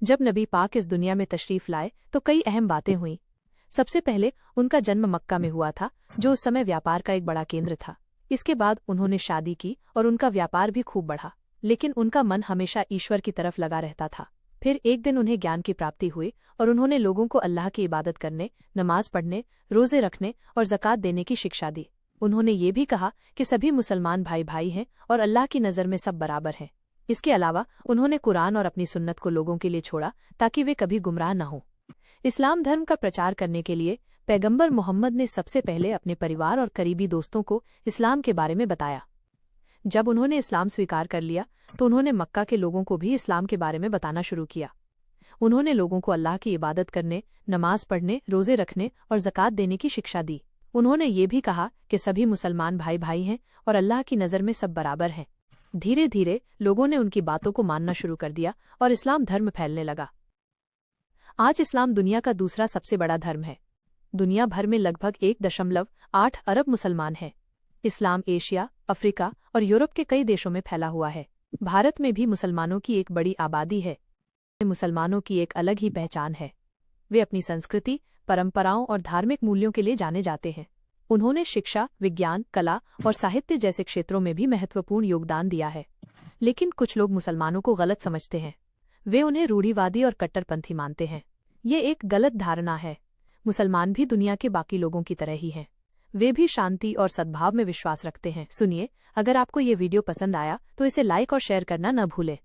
जब नबी पाक इस दुनिया में तशरीफ लाए तो कई अहम बातें हुईं। सबसे पहले उनका जन्म मक्का में हुआ था, जो उस समय व्यापार का एक बड़ा केंद्र था। इसके बाद उन्होंने शादी की और उनका व्यापार भी खूब बढ़ा, लेकिन उनका मन हमेशा ईश्वर की तरफ लगा रहता था। फिर एक दिन उन्हें ज्ञान की प्राप्ति हुई और उन्होंने लोगों को अल्लाह की इबादत करने, नमाज पढ़ने, रोजे रखने और ज़कात देने की शिक्षा दी। उन्होंने ये भी कहा कि सभी मुसलमान भाई भाई हैं और अल्लाह की नज़र में सब बराबर हैं। इसके अलावा उन्होंने कुरान और अपनी सुन्नत को लोगों के लिए छोड़ा ताकि वे कभी गुमराह न हों। इस्लाम धर्म का प्रचार करने के लिए पैगंबर मोहम्मद ने सबसे पहले अपने परिवार और करीबी दोस्तों को इस्लाम के बारे में बताया। जब उन्होंने इस्लाम स्वीकार कर लिया तो उन्होंने मक्का के लोगों को भी इस्लाम के बारे में बताना शुरू किया। उन्होंने लोगों को अल्लाह की इबादत करने, नमाज पढ़ने, रोजे रखने और ज़कात देने की शिक्षा दी। उन्होंने ये भी कहा कि सभी मुसलमान भाई भाई हैं और अल्लाह की नज़र में सब बराबर हैं। धीरे धीरे लोगों ने उनकी बातों को मानना शुरू कर दिया और इस्लाम धर्म फैलने लगा। आज इस्लाम दुनिया का दूसरा सबसे बड़ा धर्म है। दुनिया भर में लगभग 1.8 अरब मुसलमान हैं। इस्लाम एशिया, अफ्रीका और यूरोप के कई देशों में फैला हुआ है। भारत में भी मुसलमानों की एक बड़ी आबादी है। मुसलमानों की एक अलग ही पहचान है। वे अपनी संस्कृति, परंपराओं और धार्मिक मूल्यों के लिए जाने जाते हैं। उन्होंने शिक्षा, विज्ञान, कला और साहित्य जैसे क्षेत्रों में भी महत्वपूर्ण योगदान दिया है। लेकिन कुछ लोग मुसलमानों को गलत समझते हैं। वे उन्हें रूढ़िवादी और कट्टरपंथी मानते हैं। ये एक गलत धारणा है। मुसलमान भी दुनिया के बाकी लोगों की तरह ही हैं। वे भी शांति और सद्भाव में विश्वास रखते हैं। सुनिए, अगर आपको ये वीडियो पसंद आया तो इसे लाइक और शेयर करना न भूलें।